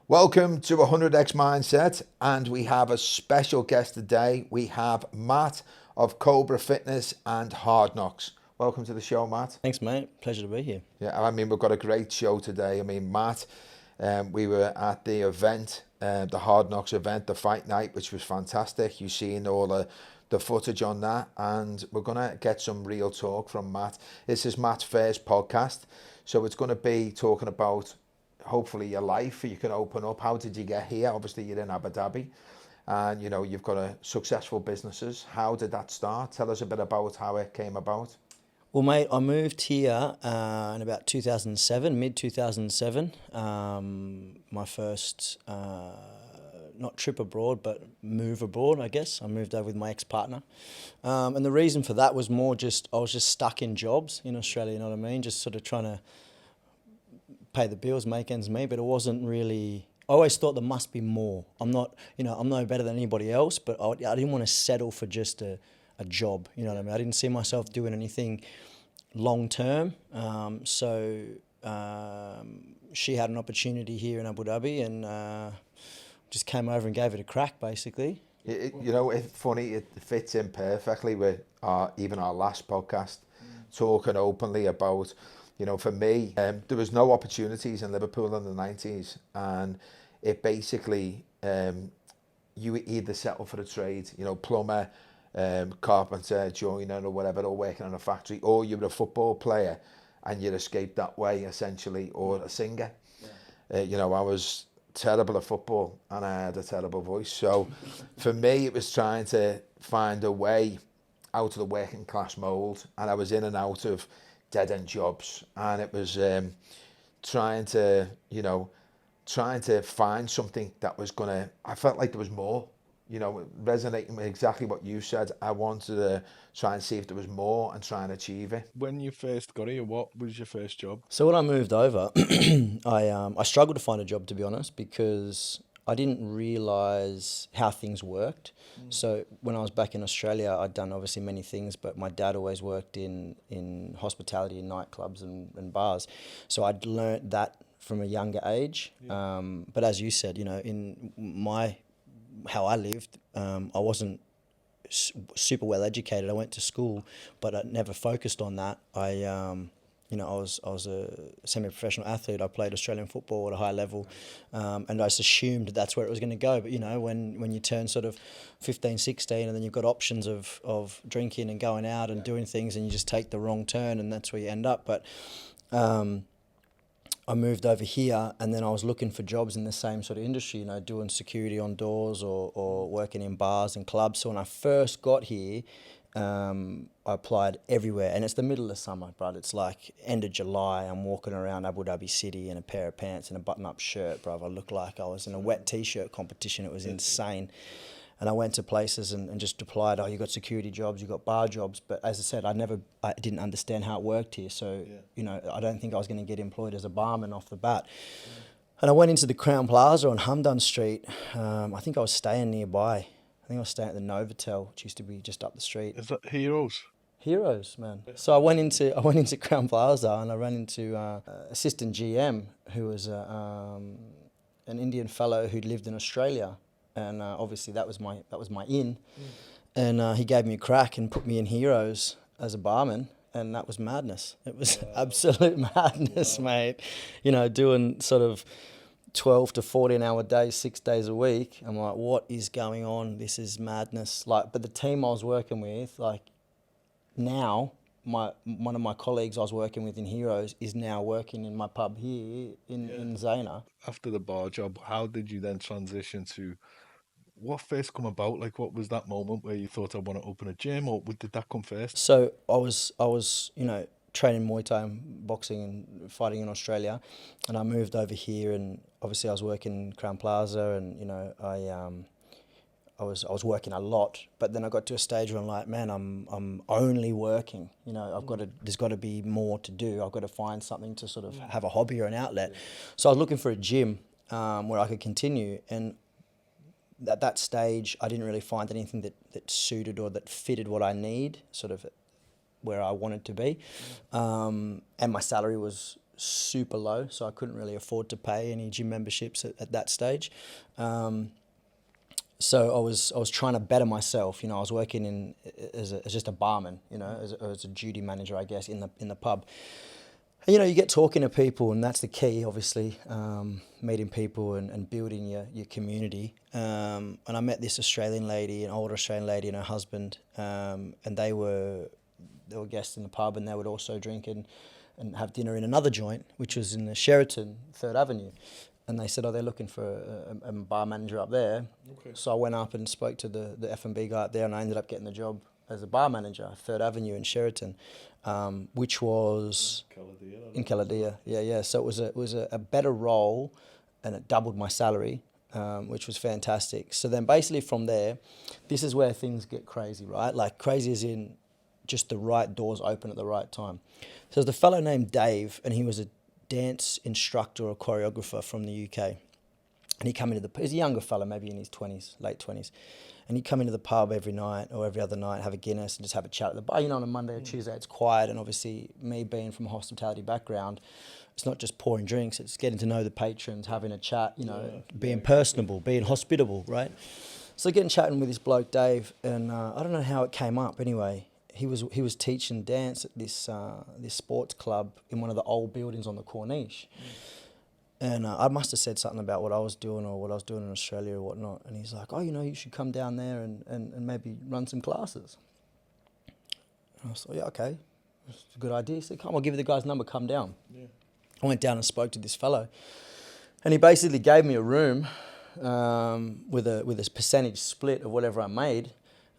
Welcome to 100x Mindset, and we have a special guest today. We have Matt of Cobra Fitness and Hard Knocks. Welcome to the show, Matt. Thanks, mate. Pleasure to be here. Yeah, I mean, we've got a great show today. I mean, Matt, we were at the event, the Hard Knocks event, the fight night, which was fantastic. You've seen all the footage on that, and we're going to get some real talk from Matt. This is Matt's first podcast, so it's going to be talking about hopefully your life. You can open up. How did you get here? Obviously, you're in Abu Dhabi, and you know you've got a successful businesses. How did that start? Tell us a bit about how it came about. Well, mate, I moved here in about 2007, mid-2007. My first, not trip abroad, but move abroad, I guess. I moved over with my ex-partner. And the reason for that was more just, I was just stuck in jobs in Australia, you know what I mean? Just sort of trying to pay the bills, make ends meet, but it wasn't really... I always thought there must be more. I'm not, I'm no better than anybody else, but I didn't want to settle for just a job, you know what I mean? I didn't see myself doing anything long term. So she had an opportunity here in Abu Dhabi and just came over and gave it a crack, basically. It's funny, it fits in perfectly with even our last podcast, talking openly about, for me, there was no opportunities in Liverpool in the 90s, and it basically, you either settle for a trade, plumber, carpenter, joiner or whatever, or working in a factory, or you were a football player and you'd escape that way essentially, or a singer. I was terrible at football and I had a terrible voice. So for me, it was trying to find a way out of the working class mold, and I was in and out of dead end jobs, and it was trying to find something that was gonna, I felt like there was more. Resonating with exactly what you said. I wanted to try and see if there was more and try and achieve it. When you first got here, what was your first job? So when I moved over, I struggled to find a job, to be honest, because I didn't realise how things worked. So when I was back in Australia, I'd done obviously many things, but my dad always worked in hospitality, in nightclubs and bars. So I'd learnt that from a younger age. Yeah. But as you said, in how I lived, I wasn't super well educated. I went to school, but I never focused on that. I was a semi-professional athlete. I played Australian football at a high level, and I just assumed that's where it was going to go. But when you turn sort of 15, 16, and then you've got options of drinking and going out and doing things, and you just take the wrong turn, and that's where you end up. But I moved over here, and then I was looking for jobs in the same sort of industry, doing security on doors or working in bars and clubs. So when I first got here, I applied everywhere, and it's the middle of summer, but it's like end of July. I'm walking around Abu Dhabi city in a pair of pants and a button-up shirt, bro. I looked like I was in a wet t-shirt competition. It was insane. And I went to places and just applied, you got security jobs, you got bar jobs. But as I said, I didn't understand how it worked here. So, I don't think I was going to get employed as a barman off the bat. And I went into the Crown Plaza on Hamdan Street. I think I was staying nearby. I think I was staying at the Novotel, which used to be just up the street. Is that Heroes? Heroes, man. So I went into Crown Plaza and I ran into assistant GM, who was an Indian fellow who'd lived in Australia. And obviously that was my in, and he gave me a crack and put me in Heroes as a barman, and that was madness. It was absolute madness, mate. Doing sort of 12 to 14-hour days, 6 days a week. I'm like, what is going on? This is madness. But the team I was working with, now one of my colleagues I was working with in Heroes is now working in my pub here in Zayna. After the bar job, how did you then transition to what first come about? What was that moment where you thought I want to open a gym, or did that come first? So I was training Muay Thai and boxing and fighting in Australia, and I moved over here, and obviously I was working Crown Plaza, and I was working a lot, but then I got to a stage where I'm like, man, I'm only working. There's got to be more to do. I've got to find something to sort of have a hobby or an outlet. So I was looking for a gym where I could continue, and at that stage, I didn't really find anything that suited or that fitted what I need, sort of where I wanted to be. And my salary was super low, so I couldn't really afford to pay any gym memberships at that stage. So I was trying to better myself. You know, I was working as just a barman. You know, as a duty manager, I guess, in the pub. And, you know, you get talking to people, and that's the key, obviously, meeting people and building your community. And I met this Australian lady, an older Australian lady, and her husband, and they were guests in the pub, and they would also drink and have dinner in another joint, which was in the Sheraton, 3rd Avenue. And they said, oh, they're looking for a bar manager up there. Okay. So I went up and spoke to the F&B guy up there, and I ended up getting the job as a bar manager, 3rd Avenue in Sheraton, which was in Caladia. Yeah. So it was a better role, and it doubled my salary, which was fantastic. So then basically from there, this is where things get crazy, right? Like crazy as in just the right doors open at the right time. So there's a fellow named Dave, and he was a dance instructor or choreographer from the UK. And he'd come into he's a younger fella, maybe in his 20s, late 20s. And he'd come into the pub every night or every other night, have a Guinness and just have a chat at the bar. You know, on a Monday or Tuesday, it's quiet. And obviously, me being from a hospitality background, it's not just pouring drinks, it's getting to know the patrons, having a chat, you know, being personable, being hospitable, right? So getting chatting with this bloke, Dave, and I don't know how it came up anyway. He was teaching dance at this sports club in one of the old buildings on the Corniche. And I must have said something about what I was doing or what I was doing in Australia or whatnot. And he's like, oh, you know, you should come down there and maybe run some classes. And I was like, yeah, okay. That's a good idea. He said, come, I'll give you the guy's number, come down. Yeah. I went down and spoke to this fellow. And he basically gave me a room with a percentage split of whatever I made.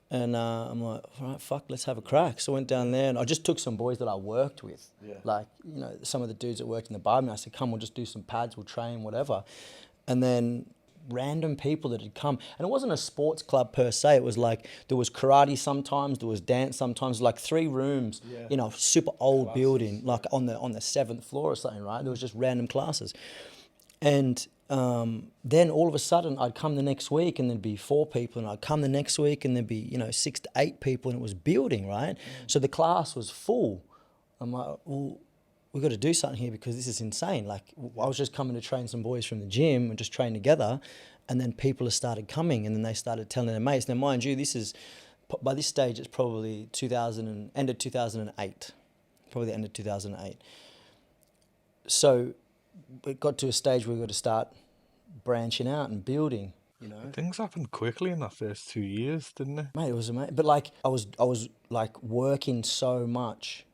And I'm like, all right, fuck, let's have a crack. So I went down there and I just took some boys that I worked with. Yeah. Like, you know, some of the dudes that worked in the bar. And I said, come, we'll just do some pads, we'll train, whatever. And then random people that had come. And it wasn't a sports club per se. It was like, there was karate sometimes, there was dance sometimes, like 3 rooms, you know, super old building, like on the 7th floor or something, right? There was just random classes. And then all of a sudden I'd come the next week and there'd be 4 people, and I'd come the next week and there'd be, you know, 6 to 8 people, and it was building, right? So the class was full. I'm like, well, we've got to do something here because this is insane. Like, I was just coming to train some boys from the gym and just train together, and then people have started coming, and then they started telling their mates. Now, mind you, by this stage, it's probably end of 2008, probably the end of 2008. So it got to a stage where we got to start branching out and building, you know. Things happened quickly in that first 2 years, didn't it? Mate, it was amazing. But like, I was like working so much,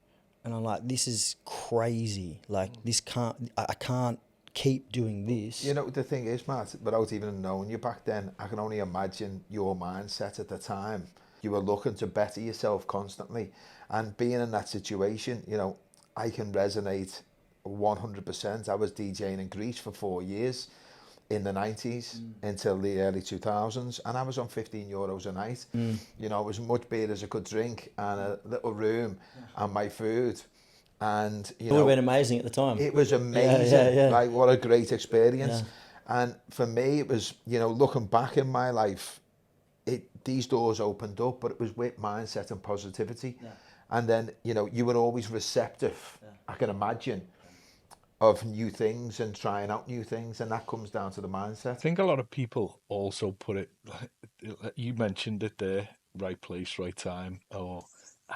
and I'm like, this is crazy. Like, I can't keep doing this. You know, the thing is, Matt, without even knowing you back then, I can only imagine your mindset at the time. You were looking to better yourself constantly, and being in that situation, you know, I can resonate 100%. I was DJing in Greece for 4 years in the 90s until the early 2000s, and I was on €15 a night. You know, it was much beer as I could drink, and a little room and my food. And you know, it would have been amazing at the time. It was amazing. Yeah. Like, what a great experience. And for me, it was, you know, looking back in my life, these doors opened up, but it was with mindset and positivity. And then, you know, you were always receptive, I can imagine, of new things and trying out new things, and that comes down to the mindset. I think a lot of people also put it, you mentioned it there, right place, right time, and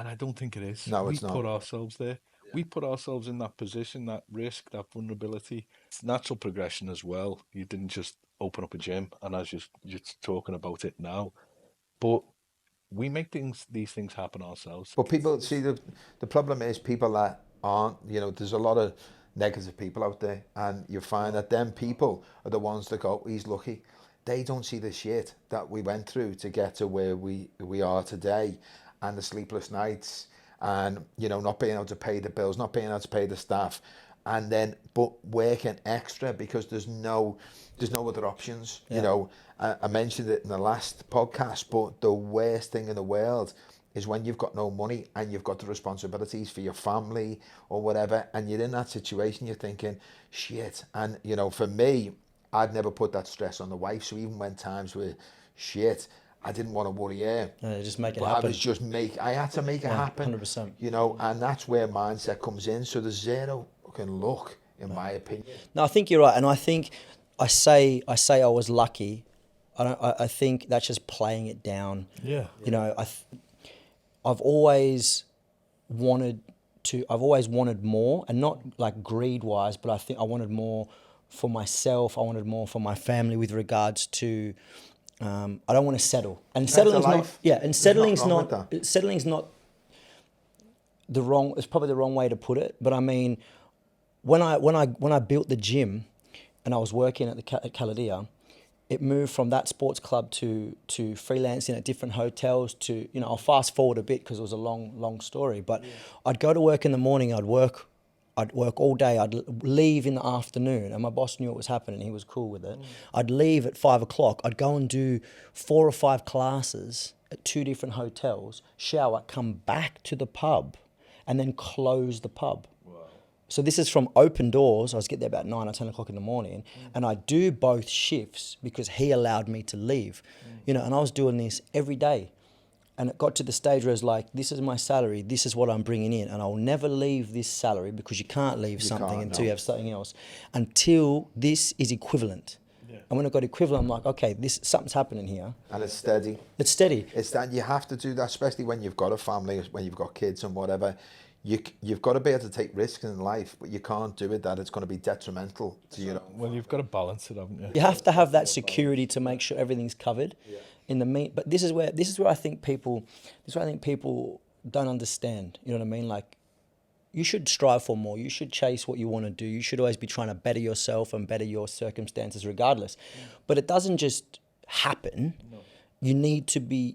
I don't think it is. No, it's not. We put ourselves there. We put ourselves in that position, that risk, that vulnerability. It's natural progression as well. You didn't just open up a gym, and as you're talking about it now, but we make these things happen ourselves. But people, see, the problem is people that aren't, you know, there's a lot of negative people out there, and you find that them people are the ones that go, he's lucky. They don't see the shit that we went through to get to where we are today, and the sleepless nights, and, you know, not being able to pay the bills, not being able to pay the staff, and then but working extra because there's no other options. You know, I mentioned it in the last podcast, but the worst thing in the world is when you've got no money and you've got the responsibilities for your family or whatever, and you're in that situation, you're thinking, shit. And, you know, for me, I'd never put that stress on the wife. So even when times were shit, I didn't want to worry her. Just make it but happen. I had to make it happen. 100%. You know, and that's where mindset comes in. So there's zero fucking luck in my opinion. No, I think you're right, and I think I say I was lucky. I think that's just playing it down. Yeah. You know, I've always wanted more, and not like greed wise, but I think I wanted more for myself. I wanted more for my family with regards to. I don't want to settle, and settling's not. Yeah, and settling's not the wrong. It's probably the wrong way to put it. But I mean, when I built the gym, and I was working at Caladia, it moved from that sports club to freelancing at different hotels to, you know, I'll fast forward a bit because it was a long story, but I'd go to work in the morning, I'd work all day, I'd leave in the afternoon, and my boss knew what was happening, he was cool with it. I'd leave at 5 o'clock, I'd go and do 4 or 5 classes at 2 different hotels, shower, come back to the pub, and then close the pub. So this is from open doors. I was get there about 9 or 10 o'clock in the morning, and I do both shifts because he allowed me to leave, you know. And I was doing this every day, and it got to the stage where it's like, this is my salary, this is what I'm bringing in, and I'll never leave this salary because you can't leave something until you have something else, until this is equivalent. Yeah. And when I got equivalent, I'm like, okay, something's happening here, and it's steady. It's steady. It's that you have to do that, especially when you've got a family, when you've got kids and whatever. You've got to be able to take risks in life, but you can't do it that it's going to be detrimental to you. Well, you've got to balance it, haven't you? You have to have that security to make sure everything's covered in the meat. But this is where I think people don't understand. You know what I mean? Like, you should strive for more. You should chase what you want to do. You should always be trying to better yourself and better your circumstances, regardless. But it doesn't just happen. No. You need to be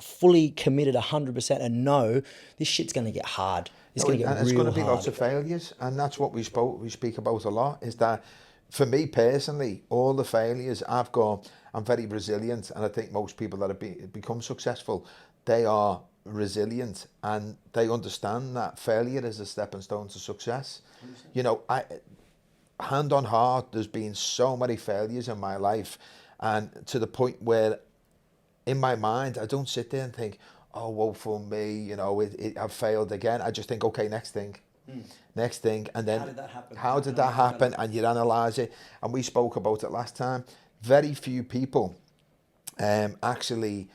fully committed 100% and know this shit's going to get hard. It's going to get real hard. There's going to be lots of failures, and that's what we speak about a lot, is that for me personally, all the failures I'm very resilient, and I think most people that have become successful, they are resilient, and they understand that failure is a stepping stone to success. You know, hand on heart, there's been so many failures in my life, and to the point where in my mind, I don't sit there and think, oh, woe for me, you know, I've failed again. I just think, okay, next thing. And then how did that happen? And you analyse it. And we spoke about it last time. Very few people actually,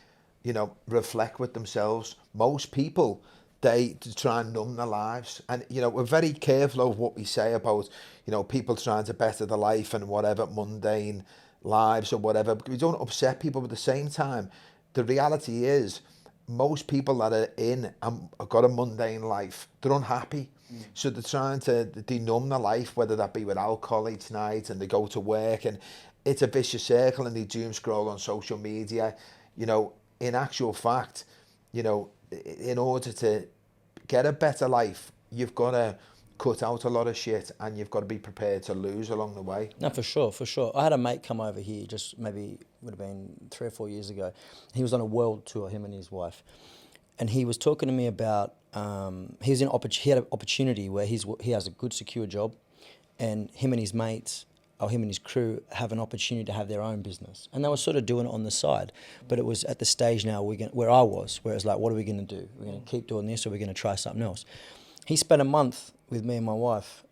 you know, reflect with themselves. Most people, they try and numb their lives. And, you know, we're very careful of what we say about, you know, people trying to better their life and whatever, mundane lives or whatever. We don't upset people, but at the same time, the reality is most people that are in and have got a mundane life, they're unhappy. So they're trying to denumb their life, whether that be with alcohol each night, and they go to work, and it's a vicious circle, and they doom scroll on social media. You know, in actual fact, you know, in order to get a better life, you've got to cut out a lot of shit, and you've got to be prepared to lose along the way. No, for sure. I had a mate come over here, just maybe would have been 3 or 4 years ago. He was on a world tour, him and his wife, and he was talking to me about he had an opportunity where he has a good secure job, and him and his mates, or him and his crew, have an opportunity to have their own business, and they were sort of doing it on the side. But it was at the stage now where I was, where it's like, what are we going to do? We're going to keep doing this, or we're going to try something else. He spent a month with me and my wife,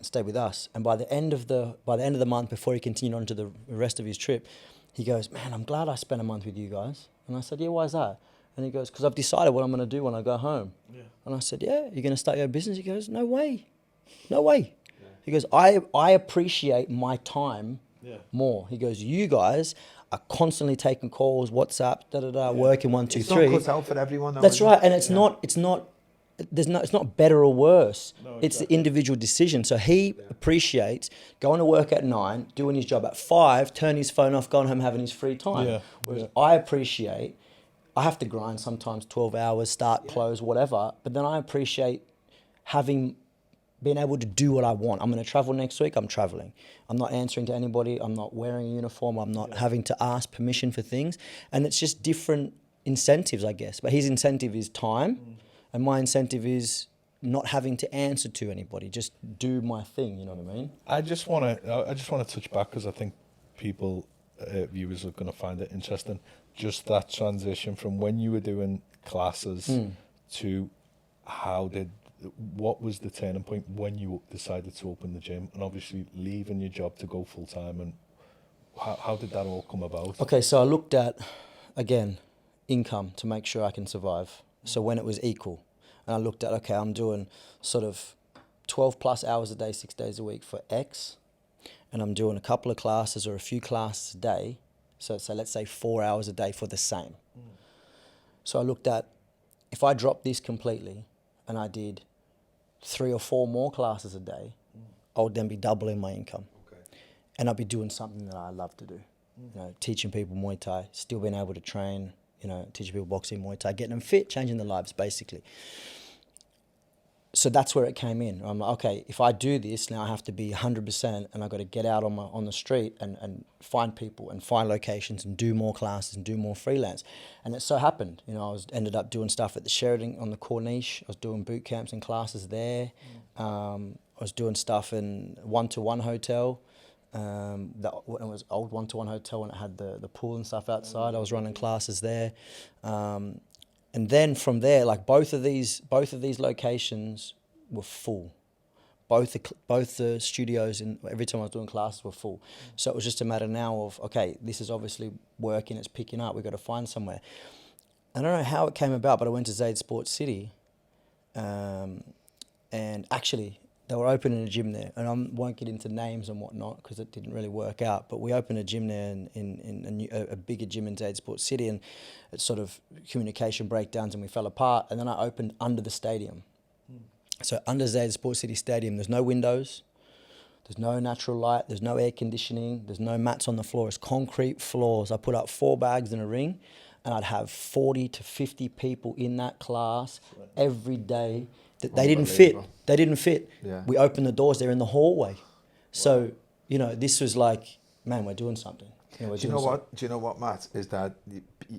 stayed with us, and by the end of the month, before he continued on to the rest of his trip, he goes, man, I'm glad I spent a month with you guys. And I said, yeah, why is that? And he goes, because I've decided what I'm going to do when I go home. Yeah. And I said, yeah, you're going to start your business? He goes, no way. Yeah. He goes, I appreciate my time more. He goes, you guys are constantly taking calls, WhatsApp, working 1, 2, 3. It's not cut out for everyone, though. That's right, and it's not better or worse. No, exactly. It's the individual decision. So he appreciates going to work at 9, doing his job at 5, turning his phone off, going home, having his free time. Yeah. Whereas I appreciate, I have to grind sometimes 12 hours, start, close, whatever. But then I appreciate being able to do what I want. I'm going to travel next week, I'm traveling. I'm not answering to anybody. I'm not wearing a uniform. I'm not having to ask permission for things. And it's just different incentives, I guess. But his incentive is time. And my incentive is not having to answer to anybody, just do my thing. You know what I mean? I just want to touch back, because I think people, viewers, are going to find it interesting. Just that transition from when you were doing classes to how did what was the turning point when you decided to open the gym, and obviously leaving your job to go full time, and how did that all come about? Okay, so I looked at, again, income to make sure I can survive. So when it was equal, and I looked at, okay, I'm doing sort of 12 plus hours a day, 6 days a week for X, and I'm doing a couple of classes or a few classes a day. So let's say 4 hours a day for the same. So I looked at, if I dropped this completely and I did 3 or 4 more classes a day, I would then be doubling my income. Okay. And I'd be doing something that I love to do. You know, teaching people Muay Thai, still being able to train, you know, teaching people boxing, Muay Thai, getting them fit, changing their lives, basically. So that's where it came in. I'm like, okay, if I do this, now I have to be 100%, and I've got to get out on the street and find people and find locations and do more classes and do more freelance. And it so happened, you know, ended up doing stuff at the Sheraton on the Corniche. I was doing boot camps and classes there. I was doing stuff in one-to-one hotel. That when it was old one-to-one hotel, when it had the pool and stuff outside. I was running classes there. And then from there, like both of these locations were full. Both the studios, and every time I was doing classes, were full. So it was just a matter now of, okay, this is obviously working, it's picking up, we've got to find somewhere. I don't know how it came about, but I went to Zaid Sports City, and actually they were opening a gym there, and I won't get into names and whatnot because it didn't really work out, but we opened a gym there in a bigger gym in Zaid Sports City, and it's sort of communication breakdowns and we fell apart, and then I opened under the stadium. So under Zaid Sports City Stadium, there's no windows, there's no natural light, there's no air conditioning, there's no mats on the floor, it's concrete floors. I put up 4 bags in a ring, and I'd have 40 to 50 people in that class every day. They didn't fit. Yeah. We opened the doors, they're in the hallway. So, you know, this was like, man, we're doing something. You know, Do you know what, Matt? Is that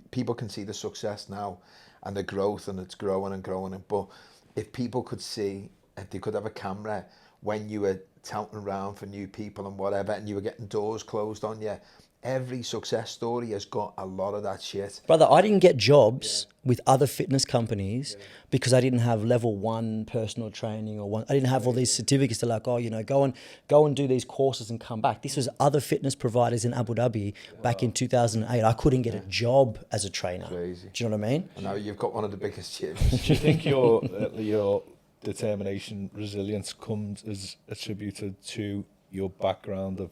people can see the success now and the growth, and it's growing and growing. But if people could see, if they could have a camera when you were touting around for new people and whatever, and you were getting doors closed on you, every success story has got a lot of that shit. Brother, I didn't get jobs with other fitness companies because I didn't have level 1 personal training I didn't have all these certificates to like, oh, you know, go and do these courses and come back. This was other fitness providers in Abu Dhabi back in 2008. I couldn't get a job as a trainer. Crazy. Do you know what I mean? And now you've got one of the biggest gyms. Do you think your determination, resilience is attributed to your background of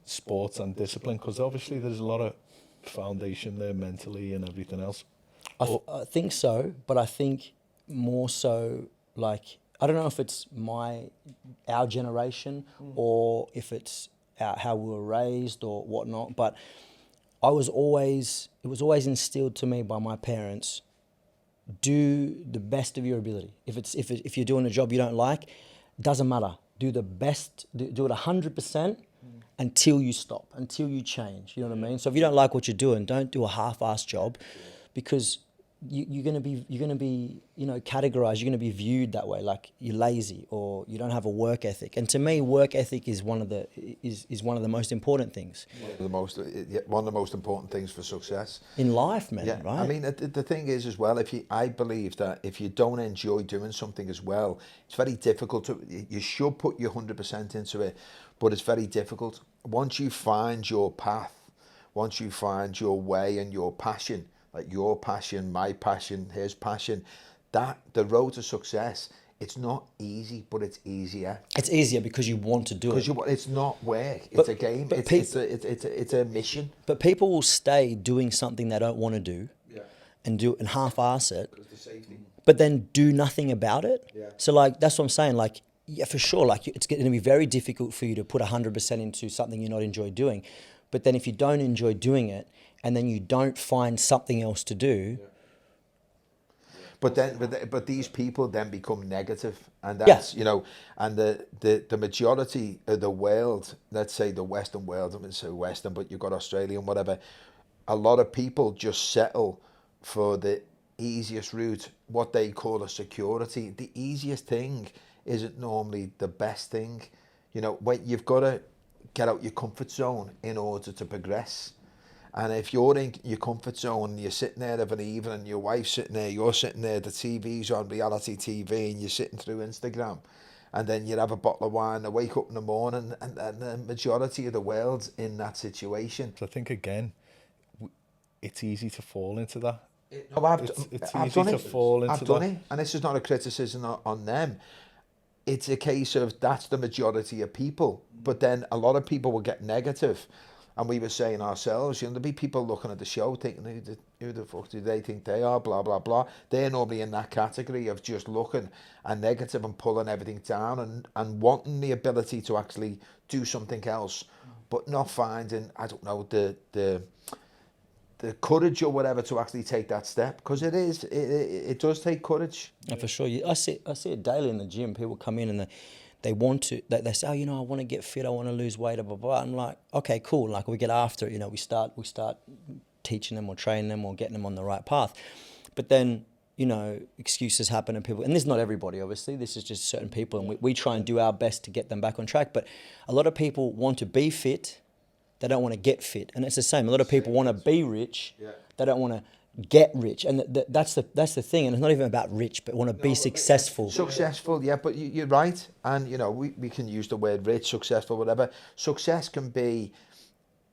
sports and discipline? Because obviously there's a lot of foundation there mentally and everything else. I think so, but I think more so, like, I don't know if it's our generation or if it's how we were raised or whatnot, but it was always instilled to me by my parents, do the best of your ability. If you're doing a job you don't like, doesn't matter. Do the best, do it 100%. Until you stop, until you change, you know what I mean? So if you don't like what you're doing, don't do a half-assed job, because you're gonna be, you know, categorized. You're gonna be viewed that way, like you're lazy or you don't have a work ethic. And to me, work ethic is one of the most important things. One of the most important things for success In life, man. Yeah, Right? I mean, the thing is as well, I believe that if you don't enjoy doing something as well, it's very difficult you should put your 100% into it, but it's very difficult. Once you find your path, once you find your way and your passion, like your passion, my passion, his passion, that the road to success, it's not easy, but it's easier. It's easier because you want to do it. Because it's not work, it's a game, it's a mission. But people will stay doing something they don't want to do, and half-ass it, but then do nothing about it. Yeah. So like, that's what I'm saying. Like, yeah, for sure. Like, it's going to be very difficult for you to put 100% into something you not enjoy doing. But then if you don't enjoy doing it, and then you don't find something else to do. But these people then become negative, and that's you know, and the majority of the world, let's say the Western world, I mean, so Western, but you've got Australia and whatever, a lot of people just settle for the easiest route, what they call a security. The easiest thing isn't normally the best thing. You know, when you've got to get out your comfort zone in order to progress. And if you're in your comfort zone, you're sitting there of an evening, your wife's sitting there, you're sitting there, the TV's on, reality TV, and you're sitting through Instagram, and then you have a bottle of wine and wake up in the morning, and the majority of the world's in that situation. So I think, again, it's easy to fall into that. No, It's I've easy done to it. fall into I've done that. it, and this is not a criticism on them. It's a case of that's the majority of people, but then a lot of people will get negative, and we were saying ourselves, there'll be people looking at the show thinking, who the fuck do they think they are, blah, blah, blah. They're normally in that category of just looking and negative and pulling everything down and wanting the ability to actually do something else, but not finding, I don't know, the courage or whatever to actually take that step, because it does take courage. Yeah, for sure. I see it daily in the gym. People come in and they want to, they say, oh, I want to get fit, I want to lose weight, blah, blah, blah. I'm like, okay, cool. Like, we get after it, we start teaching them or training them or getting them on the right path. But then, excuses happen and people, and this is not everybody, obviously, this is just certain people, and we try and do our best to get them back on track. But a lot of people want to be fit, they don't want to get fit. And it's the same. A lot of people want to be rich, they don't want to get rich. And that's the thing. And it's not even about rich, but want to be successful. Successful, yeah, but you're right. And, we can use the word rich, successful, whatever. Success can be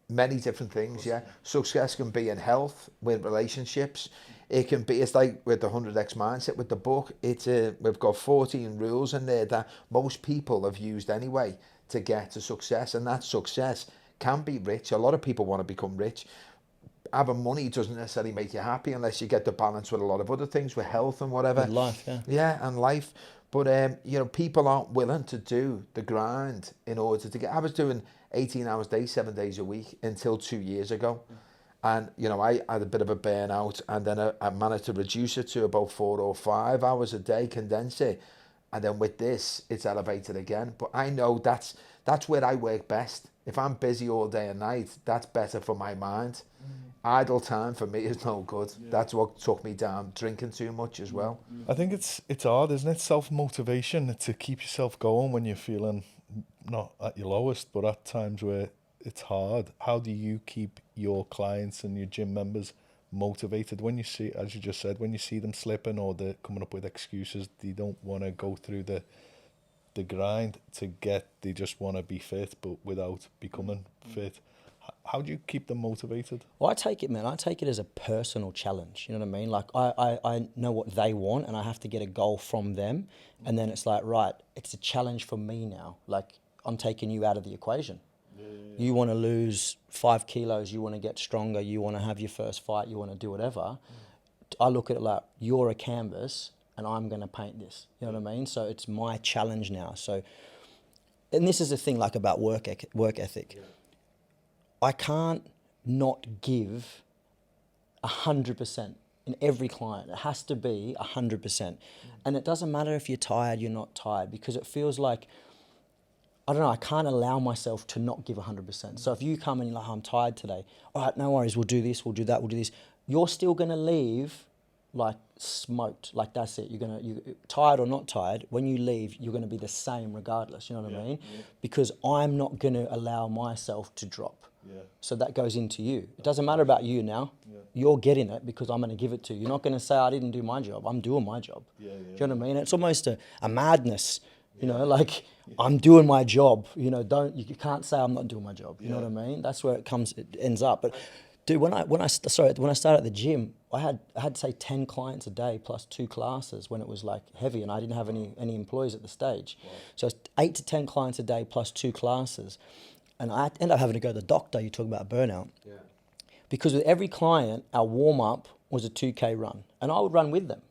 many different things, yeah. Success can be in health, with relationships. It can be, it's like with the 100x mindset, with the book, we've got 14 rules in there that most people have used anyway to get to success. And that success can be rich. A lot of people want to become rich. Having money doesn't necessarily make you happy unless you get the balance with a lot of other things, with health and whatever. With life, yeah. Yeah, and life. But, people aren't willing to do the grind in order to get... I was doing 18 hours a day, 7 days a week until 2 years ago. And, I had a bit of a burnout, and then I managed to reduce it to about 4 or 5 hours a day, condense it. And then with this, it's elevated again. But I know that's where I work best. If I'm busy all day and night, that's better for my mind. Idle time for me is no good. That's what took me down, drinking too much as well. I think it's hard, isn't it? Self-motivation to keep yourself going when you're feeling not at your lowest, but at times where it's hard. How do you keep your clients and your gym members motivated when you see, as you just said, when you see them slipping or they're coming up with excuses, they don't want to go through the grind they just want to be fit, but without becoming fit? How do you keep them motivated? Well, I take it as a personal challenge. You know what I mean? Like, I know what they want, and I have to get a goal from them. And then it's like, right, it's a challenge for me now. Like, I'm taking you out of the equation. You want to lose 5 kilos, you want to get stronger, you want to have your first fight, you want to do whatever. I look at it like, you're a canvas and I'm going to paint this. You know what I mean? So it's my challenge now. So, and this is the thing, like, about work ethic. Yeah. I can't not give 100% in every client. It has to be 100%. And it doesn't matter if you're tired, you're not tired, because it feels like, I don't know, I can't allow myself to not give 100%. So if you come and you're like, I'm tired today, all right, no worries, we'll do this, we'll do that, we'll do this. You're still going to leave like smoked, like that's it. You tired or not tired, when you leave, you're going to be the same regardless, you know what I mean? Yeah. Because I'm not going to allow myself to drop. Yeah. So that goes into you. It doesn't matter about you now. Yeah. You're getting it because I'm going to give it to you. You're not going to say, I didn't do my job. I'm doing my job. Do you know what I mean? It's almost a madness, you know, like I'm doing my job. You know, you can't say I'm not doing my job. You know what I mean? That's where it ends up. But dude, when I started at the gym, I had say 10 clients a day plus 2 classes when it was like heavy, and I didn't have any employees at the stage. Wow. So it's 8 to 10 clients a day plus 2 classes. And I end up having to go to the doctor. You talk about burnout. Yeah. Because with every client, our warm-up was a 2K run. And I would run with them.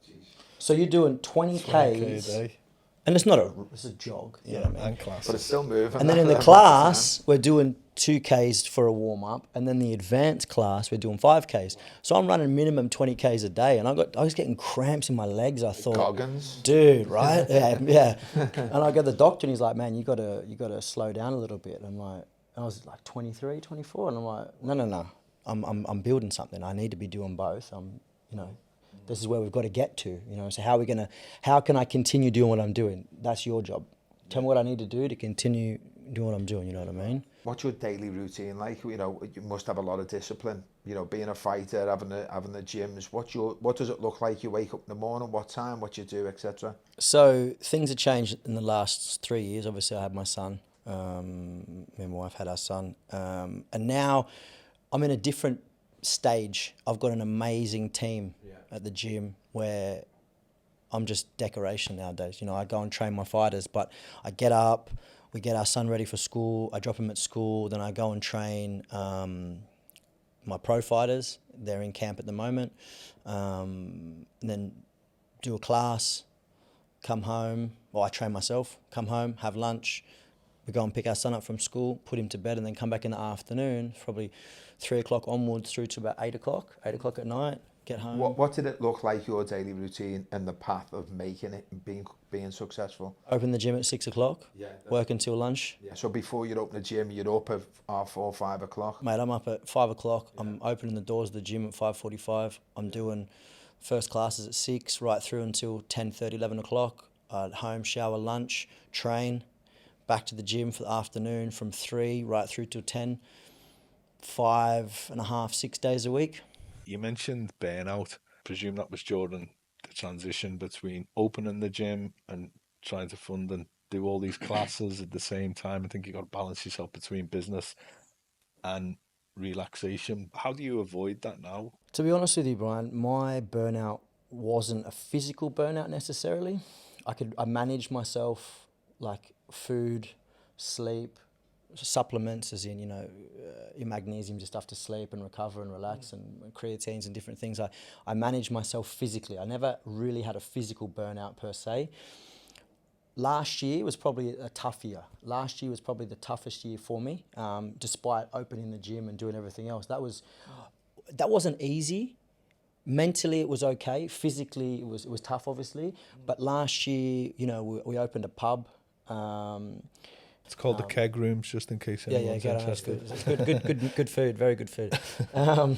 Jeez. So you're doing 20Ks. A day. And it's a jog. You know what I mean? And class. But it's still moving. And then in the class, we're doing 2Ks for a warm-up. And then the advanced class, we're doing 5Ks. So I'm running minimum 20Ks a day. And I was getting cramps in my legs. I thought, Goggins. Dude, right? Yeah. And I go to the doctor and he's like, man, you gotta slow down a little bit. And I was like 23, 24. And I'm like, no. I'm building something. I need to be doing both. This is where we've got to get to, you know. So how can I continue doing what I'm doing? That's your job. Tell me what I need to do to continue what I'm doing, you know what I mean? What's your daily routine like? You know, you must have a lot of discipline. You know, being a fighter, having the gyms. What does it look like? You wake up in the morning, what time, what you do, etc. So things have changed in the last 3 years. Obviously, I had my son. Me and my wife had our son. And now I'm in a different stage. I've got an amazing team at the gym where I'm just decoration nowadays. You know, I go and train my fighters, but I get up, we get our son ready for school, I drop him at school, then I go and train my pro fighters. They're in camp at the moment. And then do a class, come home, or I train myself, come home, have lunch. We go and pick our son up from school, put him to bed, and then come back in the afternoon, probably 3 o'clock onwards through to about 8 o'clock at night, get home. What did it look like, your daily routine and the path of making it and being successful? Open the gym at 6 o'clock, work until lunch. Yeah. So before you'd open the gym, you'd up at 4 or 5 o'clock? Mate, I'm up at 5 o'clock. I'm opening the doors of the gym at 5:45. I'm doing first classes at 6, right through until 10:30, 11 o'clock. At home, shower, lunch, train, back to the gym for the afternoon from 3 right through till 10, 5.5, 6 days a week. You mentioned burnout. Presume that was during the transition between opening the gym and trying to fund and do all these classes at the same time. I think you got to balance yourself between business and relaxation. How do you avoid that now? To be honest with you, Brian, my burnout wasn't a physical burnout necessarily. I managed myself, like food, sleep, supplements, as in, you know, your magnesium, just stuff to sleep and recover and relax, and creatines and different things. I managed myself physically. I never really had a physical burnout per se. Last year was probably a tough year. Last year was probably the toughest year for me, despite opening the gym and doing everything else. That wasn't easy. Mentally, it was okay. Physically, it was tough, obviously. But last year, you know, we opened a pub. It's called the Keg Rooms, just in case anyone's interested. It's good food, very good food. We're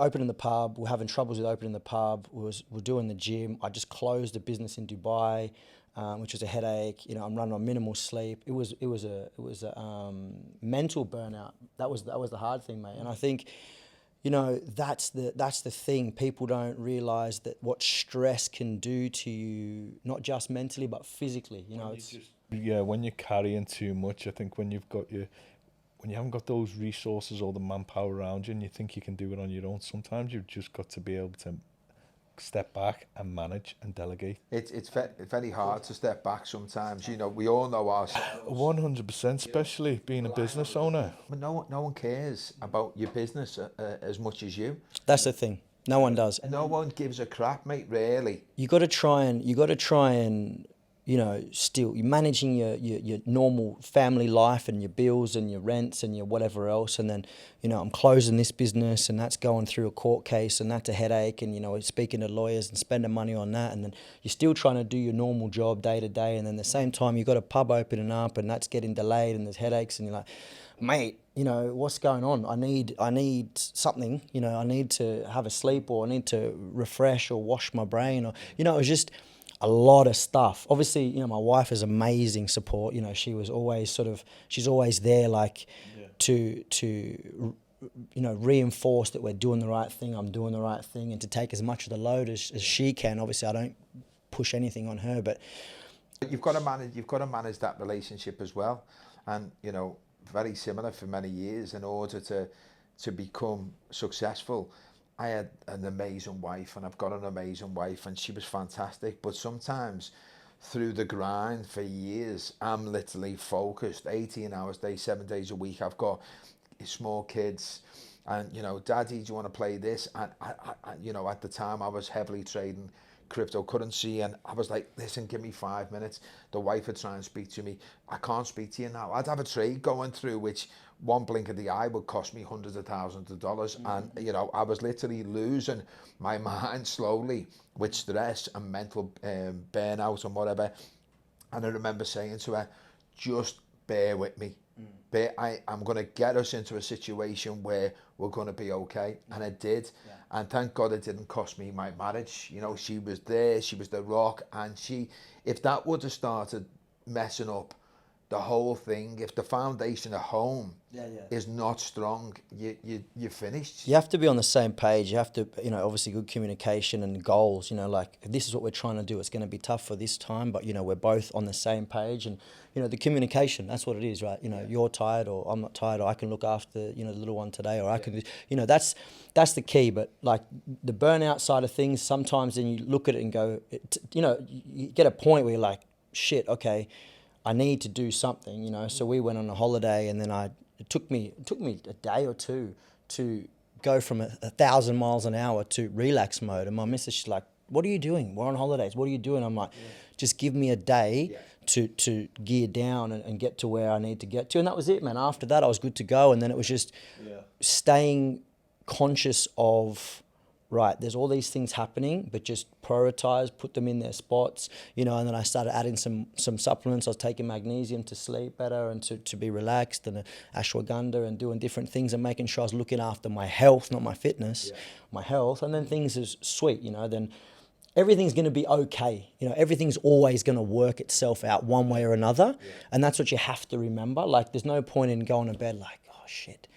opening the pub. We're having troubles with opening the pub. We're doing the gym. I just closed a business in Dubai, which was a headache. You know, I'm running on minimal sleep. It was a mental burnout. That was the hard thing, mate. And I think, you know, that's the thing. People don't realize that what stress can do to you, not just mentally but physically. You know, when you're carrying too much, I think when you haven't got those resources or the manpower around you and you think you can do it on your own, sometimes you've just got to be able to step back and manage and delegate. It's very hard to step back sometimes. You know, we all know ourselves. 100%, especially being a business owner. But no one cares about your business as much as you. That's the thing. No one does. No one gives a crap, mate. Really. You got to try and. You know, still you're managing your normal family life and your bills and your rents and your whatever else, and then, you know, I'm closing this business and that's going through a court case and that's a headache, and, you know, speaking to lawyers and spending money on that, and then you're still trying to do your normal job day to day, and then at the same time you've got a pub opening up and that's getting delayed and there's headaches, and you're like, mate, you know, what's going on? I need something, you know, I need to have a sleep, or I need to refresh or wash my brain, or, you know, it was just a lot of stuff. Obviously, you know, my wife is amazing support. You know, she's always there, like, to you know, reinforce that we're doing the right thing, I'm doing the right thing, and to take as much of the load as she can. Obviously, I don't push anything on her, but you've got to manage that relationship as well. And, you know, very similar for many years. In order to become successful, I had an amazing wife, and I've got an amazing wife, and she was fantastic. But sometimes through the grind for years, I'm literally focused 18 hours a day, 7 days a week. I've got small kids, and, you know, Daddy, do you want to play this? And I you know, at the time I was heavily trading cryptocurrency, and I was like, listen, give me 5 minutes. The wife would try and speak to me. I can't speak to you now. I'd have a trade going through which one blink of the eye would cost me hundreds of thousands of dollars. And, you know, I was literally losing my mind slowly with stress and mental burnout and whatever. And I remember saying to her, just bear with me. I'm going to get us into a situation where we're going to be okay. And it did. Yeah. And thank God it didn't cost me my marriage. You know, she was there, she was the rock. And if that would have started messing up the whole thing, if the foundation at home Yeah, yeah. is not strong, you're finished. You have to be on the same page. You have to, obviously good communication and goals, like if this is what we're trying to do, it's going to be tough for this time, but, we're both on the same page. And, the communication, that's what it is, right? You're tired or I'm not tired, or I can look after, the little one today, or I can, that's the key. But like the burnout side of things, sometimes then you look at it and go, you get a point where you're like, shit, okay, I need to do something, So we went on a holiday, and then it took me a day or two to go from 1,000 miles an hour to relax mode. And my missus, she's like, what are you doing? We're on holidays. What are you doing? I'm like, just give me a day to gear down and get to where I need to get to. And that was it, man. After that, I was good to go. And then it was just staying conscious of, right, there's all these things happening, but just prioritize, put them in their spots, and then I started adding some supplements. I was taking magnesium to sleep better and to be relaxed, and ashwagandha, and doing different things and making sure I was looking after my health, not my fitness, my health. And then things is sweet, then everything's going to be okay. Everything's always going to work itself out one way or another. And that's what you have to remember. Like, there's no point in going to bed like, oh shit,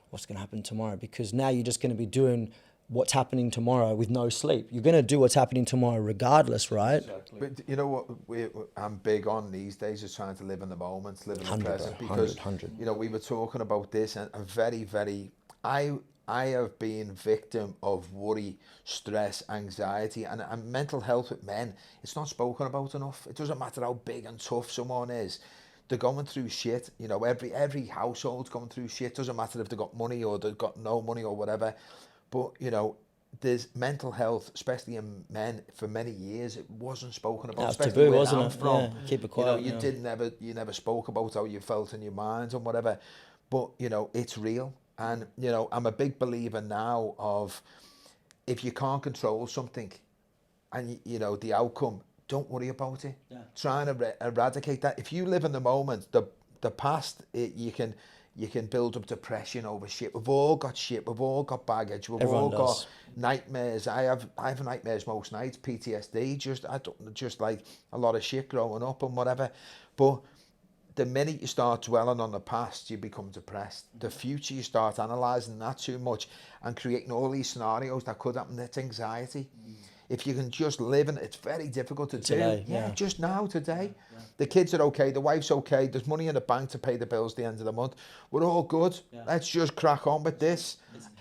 what's going to happen tomorrow? Because now you're just going to be doing what's happening tomorrow with no sleep. You're going to do what's happening tomorrow regardless, right? Exactly. But you know what I'm big on these days is trying to live in the moment, live in the present. Because 100. we were talking about this, and I have been victim of worry, stress, anxiety, and mental health with men. It's not spoken about enough. It doesn't matter how big and tough someone is. They're going through shit. Every household's going through shit. Doesn't matter if they've got money or they've got no money or whatever. But, there's mental health, especially in men, for many years, it wasn't spoken about. That's especially taboo, where wasn't I'm it? from. Yeah, keep it quiet. You never spoke about how you felt in your mind and whatever. But, it's real. And, I'm a big believer now of, if you can't control something and, the outcome, don't worry about it. Yeah. Try and eradicate that. If you live in the moment, the past, you can build up depression over shit. We've all got shit. We've all got baggage. Everyone got nightmares. I have nightmares most nights. PTSD. Just like a lot of shit growing up and whatever. But the minute you start dwelling on the past, you become depressed. The future, you start analysing that too much and creating all these scenarios that could happen. It's anxiety. If you can just live in it, it's very difficult to do. Just now, today. Yeah. The kids are okay, the wife's okay, there's money in the bank to pay the bills at the end of the month. We're all good. Yeah. Let's just crack on with this.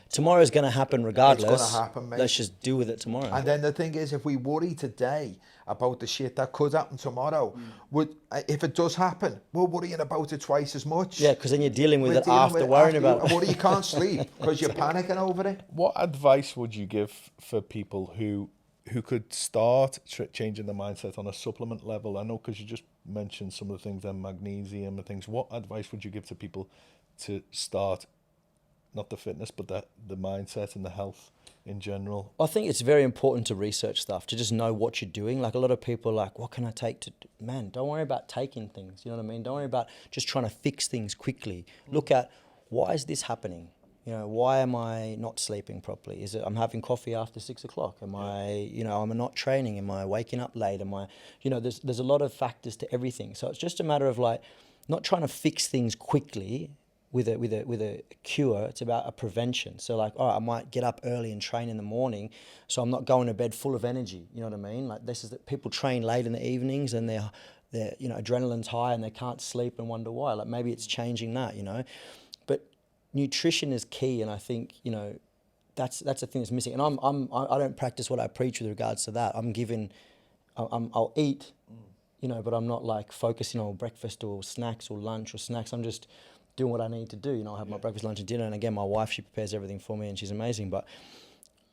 Tomorrow's going to happen regardless. It's going to happen, mate. Let's just deal with it tomorrow. And then the thing is, if we worry today about the shit that could happen tomorrow, if it does happen, we're worrying about it twice as much. Yeah, because then you're dealing with it after worrying about it. You can't sleep because you're panicking over it. What advice would you give for people who could start changing their mindset on a supplement level? I know, because you just mentioned some of the things, then magnesium and things. What advice would you give to people to start, not the fitness, but the mindset and the health in general? I think it's very important to research stuff, to just know what you're doing. Like, a lot of people are like, what can I take to... Man, don't worry about taking things, you know what I mean? Don't worry about just trying to fix things quickly. Look at, why is this happening? Why am I not sleeping properly? Is it I'm having coffee after 6 o'clock? Am I, am I not training? Am I waking up late? Am I, there's a lot of factors to everything. So it's just a matter of like, not trying to fix things quickly with a cure. It's about a prevention. So like, all right, I might get up early and train in the morning, so I'm not going to bed full of energy. You know what I mean? Like, this is that people train late in the evenings and they're adrenaline's high and they can't sleep and wonder why. Like, maybe it's changing that, But nutrition is key, and I think that's the thing that's missing. And I don't practice what I preach with regards to that. I'll eat, but I'm not like focusing on breakfast or snacks or lunch or snacks. I'm just doing what I need to do. I have my breakfast, lunch, and dinner. And again, my wife, she prepares everything for me, and she's amazing. But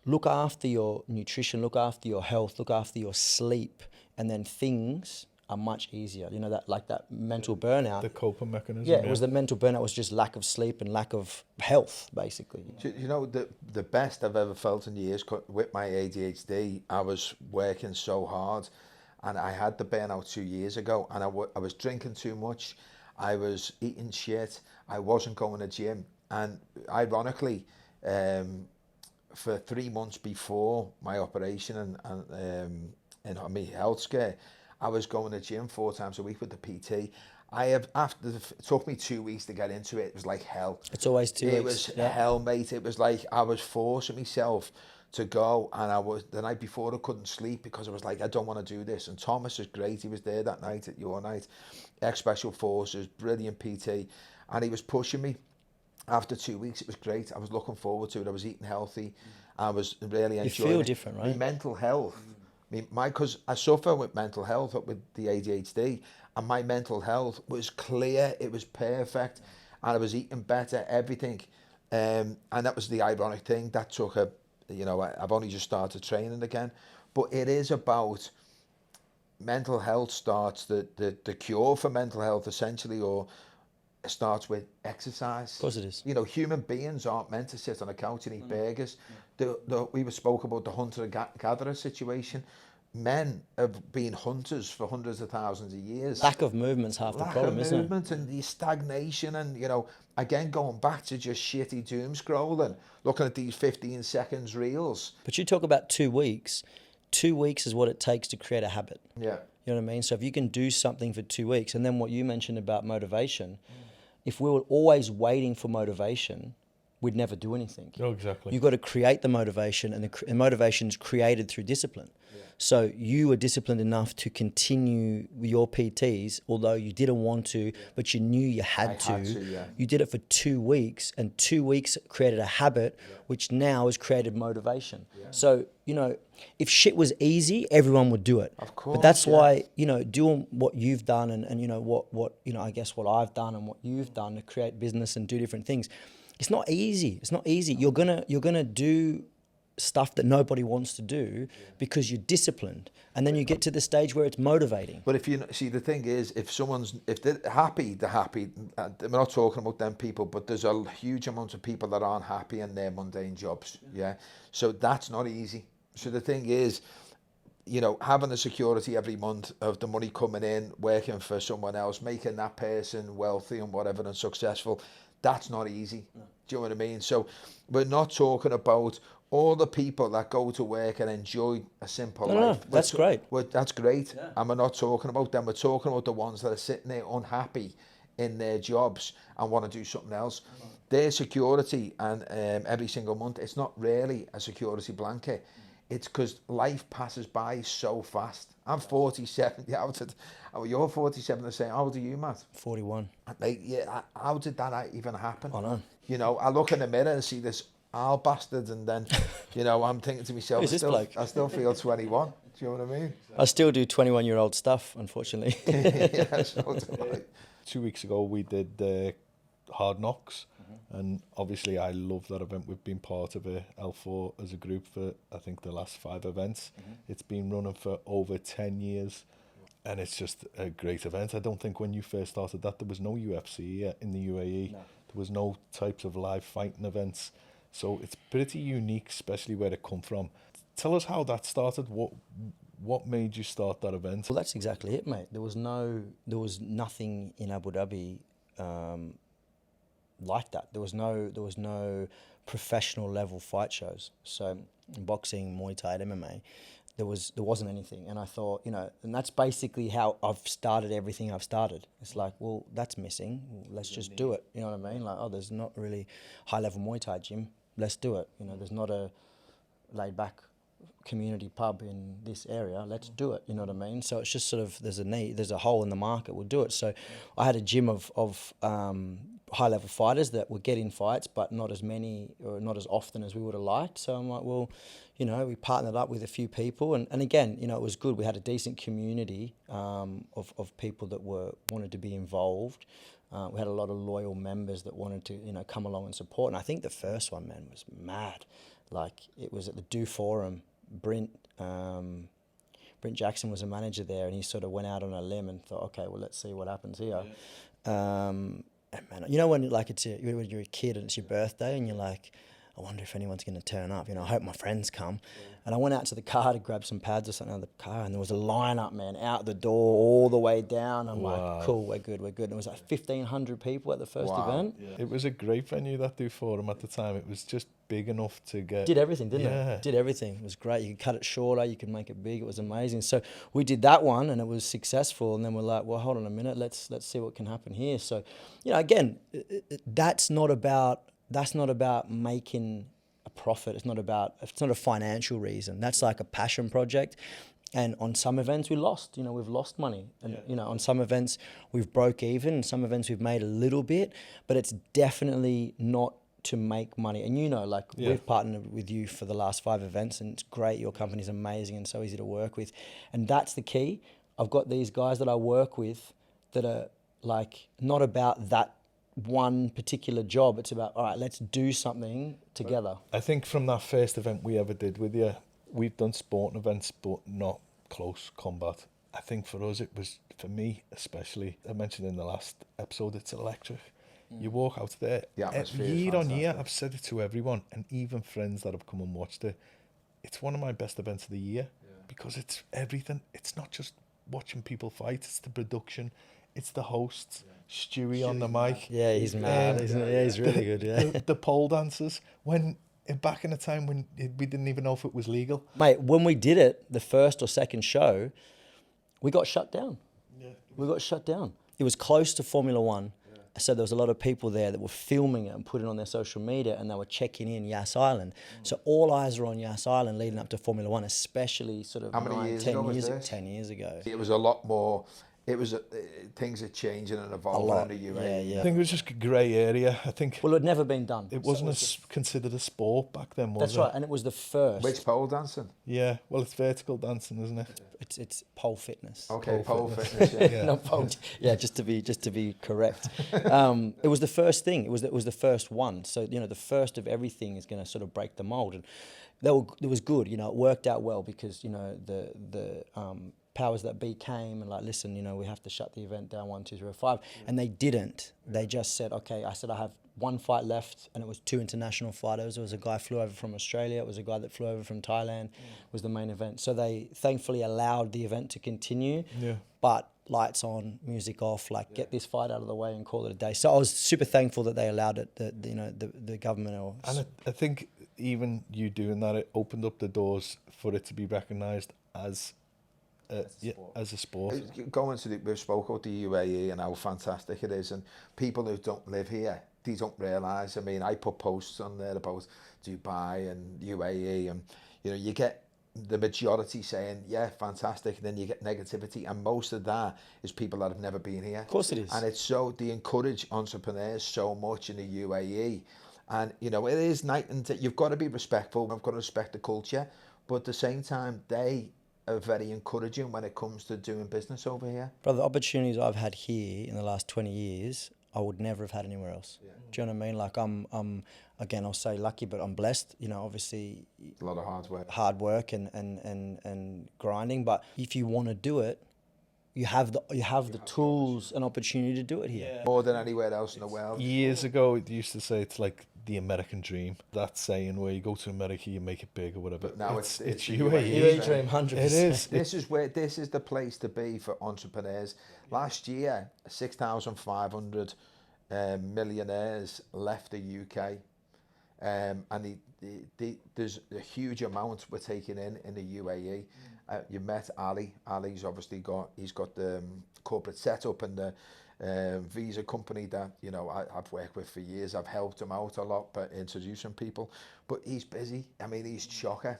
look after your nutrition, look after your health, look after your sleep, and then things are much easier. That mental burnout. The coping mechanism. Yeah, it was the mental burnout was just lack of sleep and lack of health, basically. The best I've ever felt in years with my ADHD, I was working so hard, and I had the burnout 2 years ago, and I was drinking too much, I was eating shit, I wasn't going to the gym, and ironically, for 3 months before my operation and my health scare, I was going to the gym 4 times a week with the PT, It took me 2 weeks to get into it. It was like hell. It's always 2 weeks. It was hell, mate. It was like I was forcing myself to go, and I was, the night before I couldn't sleep because I was like, I don't want to do this. And Thomas is great. He was there that night at your night, ex-Special Forces, brilliant PT, and he was pushing me. After 2 weeks, it was great. I was looking forward to it. I was eating healthy. I was really enjoying it. You feel different, right? My mental health. Because I suffer with mental health, with the ADHD, and my mental health was clear. It was perfect, and I was eating better, everything. And that was the ironic thing. That took I've only just started training again. But it is about mental health starts, the cure for mental health, essentially, or it starts with exercise. Of course it is. Human beings aren't meant to sit on a couch and eat burgers. We spoke about the hunter-gatherer situation. Men have been hunters for hundreds of thousands of years. Lack of movement's half the problem, isn't it? Lack of movement and the stagnation, and again, going back to just shitty doom scrolling, looking at these 15 seconds reels. But you talk about 2 weeks. 2 weeks is what it takes to create a habit. Yeah. You know what I mean? So if you can do something for 2 weeks, and then what you mentioned about motivation, if we were always waiting for motivation, we'd never do anything. Oh, exactly. You've got to create the motivation, and the motivation is created through discipline. Yeah. So you were disciplined enough to continue your PTs, although you didn't want to, but you knew you had to. You did it for 2 weeks, and 2 weeks created a habit, which now has created motivation. Yeah. So, if shit was easy, everyone would do it. Of course. But that's why, doing what you've done and what I guess what I've done and what you've done to create business and do different things, it's not easy. It's not easy. You're gonna do stuff that nobody wants to do because you're disciplined, and then you get to the stage where it's motivating. But if you see, the thing is, if they're happy, they're happy. We're not talking about them people, but there's a huge amount of people that aren't happy in their mundane jobs. Yeah. So that's not easy. So the thing is, having the security every month of the money coming in, working for someone else, making that person wealthy and whatever and successful, that's not easy. No. Do you know what I mean? So we're not talking about all the people that go to work and enjoy a simple life. No, that's great. That's great. Yeah. And we're not talking about them. We're talking about the ones that are sitting there unhappy in their jobs and want to do something else. No. Their security and every single month, it's not really a security blanket. It's because life passes by so fast. I'm 47. You're 47. The same. How old are you, Matt? 41. How did that even happen? I know. I look in the mirror and see this owl bastard, and then, I'm thinking to myself, I still feel 21. Do you know what I mean? I still do 21-year-old stuff, unfortunately. Yeah, so do I. 2 weeks ago, we did Hard Knocks. And obviously I love that event. We've been part of it, L4 as a group, for I think the last 5 events. It's been running for over 10 years and it's just a great event. I don't think when you first started that there was no UFC in the UAE. No. There was no types of live fighting events. So it's pretty unique, especially where it come from. Tell us how that started. What made you start that event? Well, that's exactly it, mate. There was nothing in Abu Dhabi like that. There was no professional level fight shows. So in boxing, Muay Thai, MMA, there wasn't anything. And I thought, and that's basically how I've started everything I've started. It's like, well, that's missing. Let's just do it. You know what I mean? Like, there's not really high level Muay Thai gym. Let's do it. There's not a laid back community pub in this area. Let's do it. You know what I mean? So it's just sort of, there's a hole in the market. We'll do it. So I had a gym of high level fighters that would get in fights, but not as many or not as often as we would have liked. So I'm like, well, we partnered up with a few people, and again, it was good. We had a decent community of people that wanted to be involved. We had a lot of loyal members that wanted to come along and support. And I think the first one, man, was mad. Like, it was at the Do Forum. Brent Jackson was a manager there, and he sort of went out on a limb and thought, okay, well, let's see what happens here. Yeah. And man, when when you're a kid and it's your birthday and you're like, I wonder if anyone's going to turn up. You know, I hope my friends come. And I went out to the car to grab some pads or something out of the car, and there was a lineup, man, out the door all the way down. I'm like, cool, we're good. And it was like 1,500 people at the first event. Yeah. It was a great venue, that Do Forum, at the time. It was just big enough to get... Did everything, didn't it? Did everything. It was great. You could cut it shorter, you could make it big. It was amazing. So we did that one, and it was successful. And then we're like, well, hold on a minute. Let's see what can happen here. So, you know, again, that's not about making a profit. It's not a financial reason. That's like a passion project. And on some events we've lost money. And, you know, on some events we've broke even. And some events we've made a little bit, but it's definitely not to make money. And, you know, like we've partnered with you for the last 5 events, and it's great. Your company's amazing and so easy to work with. And that's the key. I've got these guys that I work with that are like not about that one particular job. It's about, all right, let's do something together. I think from that first event we ever did with you, we've done sporting events, but not close combat. I think for us, it was, for me especially, I mentioned in the last episode, it's electric. You walk out there, year on year, I've said it to everyone, and even friends that have come and watched it, it's one of my best events of the year, because it's everything. It's not just watching people fight, it's the production, it's the hosts, Stewie on the mic. Yeah, he's mad, isn't he? Yeah, he's really good, The pole dancers, back in a time when we didn't even know if it was legal. Mate, when we did it, the first or second show, we got shut down. We got shut down. It was close to Formula One. So there was a lot of people there that were filming it and putting it on their social media, and they were checking in Yas Island. So all eyes were on Yas Island leading up to Formula One, especially sort of 10 years ago. It was a lot more... It was things are changing and evolving in the UAE. I think it was just a grey area. I think. Well, it had never been done. It wasn't considered a sport back then, was it? That's right, and it was the first. Which pole dancing? Yeah, well, it's vertical dancing, isn't it? It's pole fitness. Okay, pole fitness. Yeah. Not pole. Yeah, just to be correct. It was the first thing. It was the first one. So you know, the first of everything is going to sort of break the mold, and it was good. You know, it worked out well because you know the powers that be came and like, listen, you know, we have to shut the event down 1, 2, 3, 4, 5. And they didn't. They just said, okay, I have 1 fight left, and it was 2 international fighters. There was a guy flew over from Australia. It was a guy that flew over from Thailand, was the main event. So they thankfully allowed the event to continue, but lights on, music off, like get this fight out of the way and call it a day. So I was super thankful that they allowed it, the government. And I think even you doing that, it opened up the doors for it to be recognised as a sport. We've spoke about the UAE and how fantastic it is, and people who don't live here, they don't realise. I mean, I put posts on there about Dubai and UAE, and you know, you get the majority saying, yeah, fantastic, and then you get negativity, and most of that is people that have never been here. Of course it is. And it's so, they encourage entrepreneurs so much in the UAE, and you know, it is night and day. You've got to be respectful, you've got to respect the culture, but at the same time, they are very encouraging when it comes to doing business over here. Brother, the opportunities I've had here in the last 20 years, I would never have had anywhere else. Yeah. Do you know what I mean? Like I'm again, I'll say lucky, but I'm blessed. You know, obviously a lot of hard work and grinding. But if you want to do it, you have the tools and opportunity to do it here. Yeah. More than anywhere else in the world. Years ago, it used to say it's like the American dream. That saying where you go to America, you make it big or whatever. But now it's UAE dream, 100%. It is. This is the place to be for entrepreneurs. Last year, 6,500 millionaires left the UK, and there's a huge amount we're taking in the UAE. You met Ali. Ali's obviously got the corporate setup and the visa company that, you know, I've worked with for years. I've helped him out a lot by introducing people, but he's busy. I mean, he's chocker.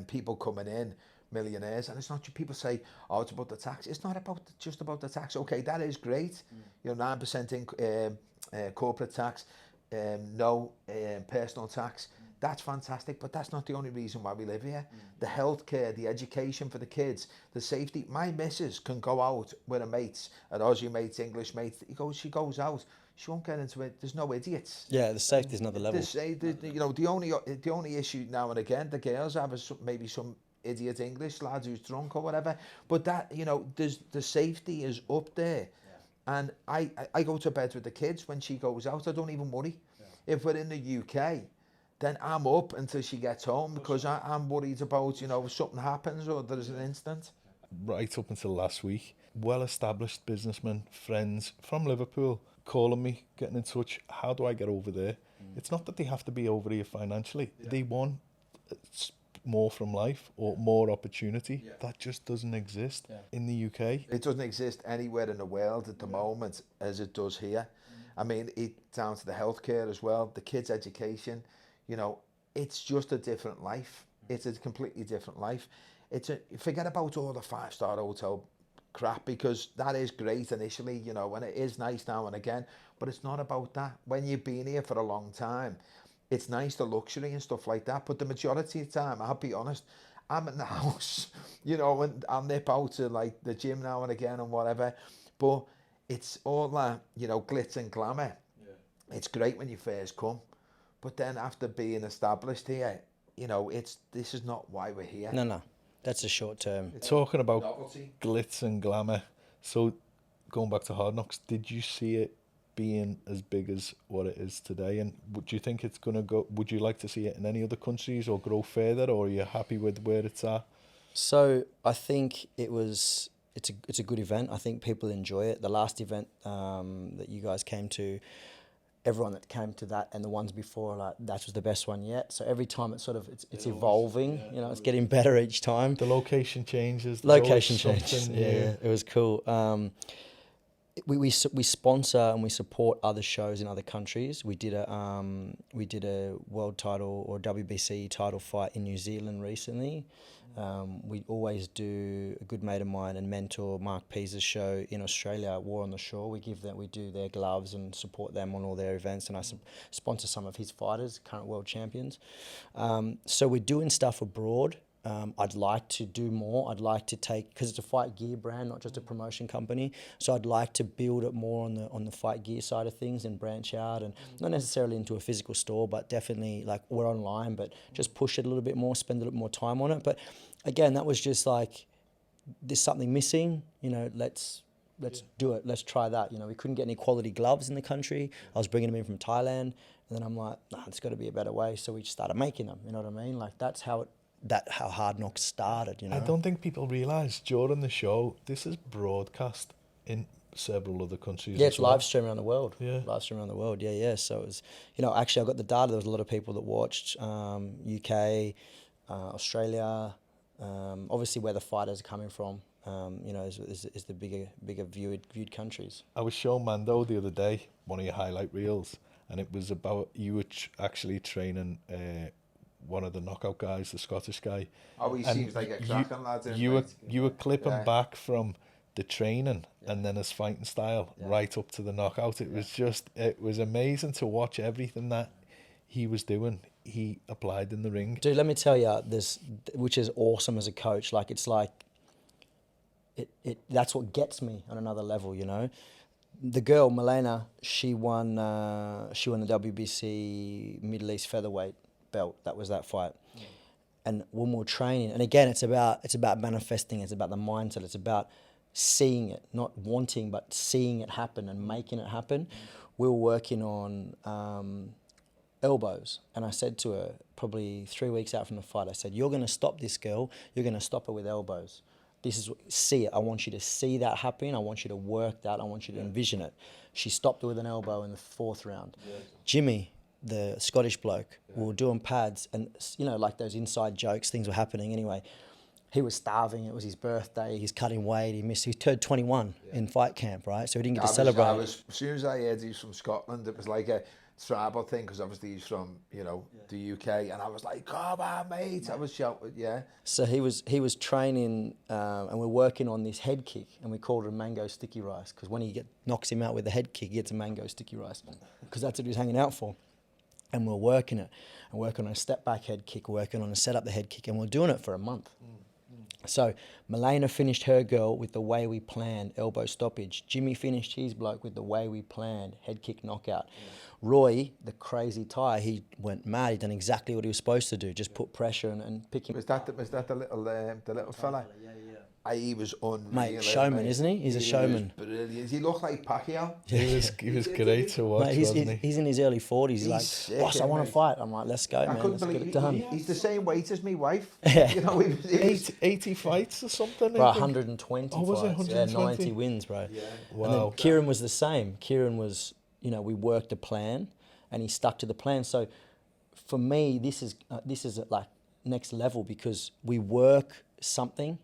People coming in, millionaires, and it's not, people say, oh, it's about the tax. It's not just about the tax. Okay, that is great. You know, 9% in corporate tax, no personal tax. That's fantastic, but that's not the only reason why we live here. The healthcare, the education for the kids, the safety. My missus can go out with her mates, an Aussie mates, English mates. She goes out. She won't get into it. There's no idiots. Yeah, the safety is not the level. You know, the only issue now and again the girls have is maybe some idiot English lad who's drunk or whatever. But that, you know, the safety is up there. Yeah. And I go to bed with the kids when she goes out. I don't even worry. Yeah. If we're in the UK, then I'm up until she gets home because I'm worried about, you know, if something happens or there's an incident. Right up until last week, well-established businessmen, friends from Liverpool, calling me, getting in touch. How do I get over there? It's not that they have to be over here financially. They want more from life or more opportunity. That just doesn't exist in the UK. It doesn't exist anywhere in the world at the moment as it does here. I mean, it down to the healthcare as well, the kids' education, you know, it's just a different life. It's a completely different life. Forget about all the 5-star hotel crap, because that is great initially, you know, and it is nice now and again, but it's not about that. When you've been here for a long time, it's nice, the luxury and stuff like that, but the majority of the time, I'll be honest, I'm in the house, you know, and I'll nip out to like the gym now and again and whatever, but it's all that, you know, glitz and glamour. It's great when you first come, but then after being established here, you know, this is not why we're here. No, that's a short term. Talking about Novelty. glitz and glamour, so going back to Hard Knocks, did you see it being as big as what it is today, and would you think it's going to go, would you like to see it in any other countries or grow further, or are you happy with where it's at? So I think it's a good event. I think people enjoy it. The last event that you guys came to, everyone that came to that and the ones before, like, that was the best one yet. So every time it's sort of it's evolving, you know, it's getting better each time. The location changes. Location changes. New. Yeah, it was cool. We sponsor and we support other shows in other countries. We did a world title or WBC title fight in New Zealand recently. We always do a good mate of mine and mentor, Mark Pease's show in Australia, War on the Shore. We do their gloves and support them on all their events, and I sponsor some of his fighters, current world champions. So we're doing stuff abroad. I'd like to do more. I'd like to take, because it's a fight gear brand, not just a promotion company. So I'd like to build it more on the fight gear side of things and branch out, and not necessarily into a physical store, but definitely, like, we're online, but just push it a little bit more, spend a little more time on it. But again, that was just like, there's something missing, you know, let's do it. Let's try that. You know, we couldn't get any quality gloves in the country. I was bringing them in from Thailand, and then I'm like, nah, there's got to be a better way. So we just started making them. You know what I mean? Like, that's how Hard Knocks started, you know. I don't think people realise during the show, this is broadcast in several other countries. Yeah, it's live stream around the world. Yeah. Live stream around the world, yeah. So it was, you know, actually I got the data, there was a lot of people that watched, UK, Australia, obviously where the fighters are coming from, you know, is the bigger viewed countries. I was showing Mando the other day, one of your highlight reels, and it was about you were actually training one of the knockout guys, the Scottish guy. Oh, he seems like a cracking lad. You were clipping back from the training and then his fighting style right up to the knockout. It was amazing to watch everything that he was doing. He applied in the ring. Dude, let me tell you this, which is awesome as a coach. Like, it's like, that's what gets me on another level, you know. The girl, Milena, she won the WBC Middle East featherweight belt. That was that fight. And when we're training, and again, it's about manifesting, it's about the mindset, it's about seeing it, not wanting, but seeing it happen and making it happen. We were working on elbows, and I said to her, probably 3 weeks out from the fight, I said, you're going to stop this girl, you're going to stop her with elbows. See it. I want you to see that happening. I want you to work that. I want you to envision it. She stopped her with an elbow in the 4th round. Jimmy, the Scottish bloke, we were doing pads, and, you know, like those inside jokes, things were happening anyway. He was starving. It was his birthday. He's cutting weight. He turned 21 in fight camp, right? So he didn't get to celebrate. As soon as I heard he's from Scotland, it was like a tribal thing, because obviously he's from, you know, the UK, and I was like, come on, mate. I was shouting, yeah. So he was training, and we're working on this head kick, and we called it a mango sticky rice, because when he knocks him out with the head kick, he gets a mango sticky rice, because that's what he was hanging out for. And we're working it, and working on a step back head kick, working on a set up the head kick, and we're doing it for a month. So Milena finished her girl with the way we planned, elbow stoppage. Jimmy finished his bloke with the way we planned, head kick knockout. Roy, the crazy Thai, he went mad. He done exactly what he was supposed to do, just put pressure and pick him. Was that the little fella? Yeah. he was unreal. Mate, showman, isn't he? He's a showman. Was brilliant. He looked like Pacquiao. He was great to watch, Mate, wasn't he? He's in his early 40s. He's like, sick, boss, I want mate. to fight. I'm like, let's go, man. Let's get it done. He's the same weight as me wife. Yeah. You know, he was 80 fights or something. Bro, I think. 120 Oh, was it fights. 120? Yeah, 90 wins, bro. Yeah. And then Wow. Kieran was the same. Kieran was, you know, we worked a plan and he stuck to the plan. So for me, this is at like next level because we work something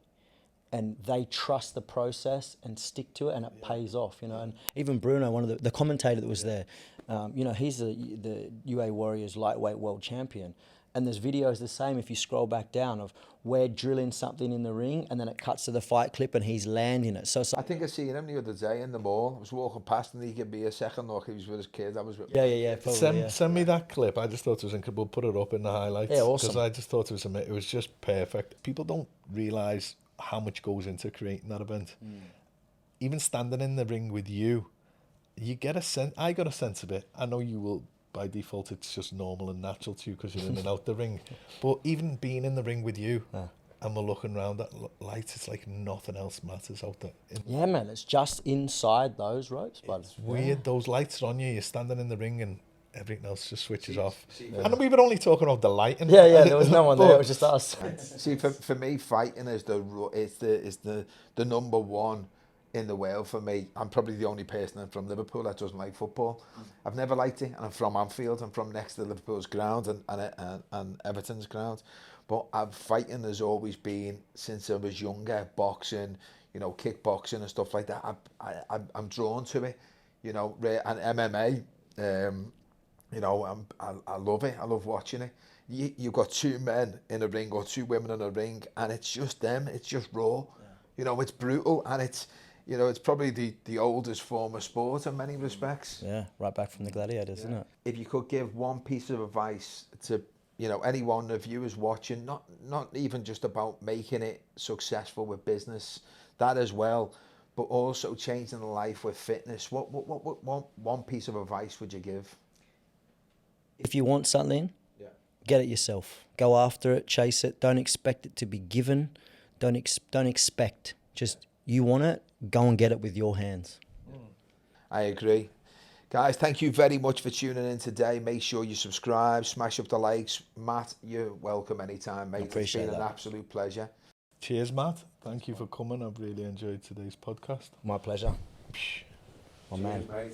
and they trust the process and stick to it and it pays off, you know. And even Bruno, one of the commentator that was there, you know, he's the UA Warriors lightweight world champion. And there's videos the same if you scroll back down of we're drilling something in the ring and then it cuts to the fight clip and he's landing it. So I think I seen him the other day in the mall. I was walking past and he gave me a second look. He was with his kid. I was with yeah, probably, Send me that clip. I just thought it was incredible. We'll put it up in the highlights. Yeah, awesome. Because I just thought it was just perfect. People don't realise how much goes into creating that event. Even standing in the ring with you, you get a sense. I got a sense of it. I know you will. By default, it's just normal and natural to you because you're in and out the ring. But even being in the ring with you, and we're looking around at lights, it's like nothing else matters out there. Yeah, man, it's just inside those ropes, bud. It's weird. Those lights are on you. You're standing in the ring and everything else just switches off. And we were only talking about the lighting. Yeah, there was no one there. It was just us. See, for me, fighting is the number one in the world for me. I'm probably the only person from Liverpool that doesn't like football. I've never liked it, and I'm from Anfield. I'm from next to Liverpool's ground and Everton's ground. But fighting has always been, since I was younger, boxing, you know, kickboxing and stuff like that. I'm drawn to it, you know, and MMA. You know, I love it. I love watching it. You've got two men in a ring or two women in a ring, and it's just them. It's just raw. You know, it's brutal, and it's, you know, it's probably the oldest form of sport in many respects. Yeah, right back from the gladiators, isn't it? If you could give one piece of advice to, you know, any one of you is watching, not even just about making it successful with business, that as well, but also changing the life with fitness, what one piece of advice would you give? If you want something, get it yourself. Go after it, chase it. Don't expect it to be given. Don't expect. Just, you want it, go and get it with your hands. I agree. Guys, thank you very much for tuning in today. Make sure you subscribe, smash up the likes. Matt, you're welcome anytime, mate. It's been an absolute pleasure. Cheers, Matt. Thank you for coming. I've really enjoyed today's podcast. My pleasure. My man. Cheers, mate.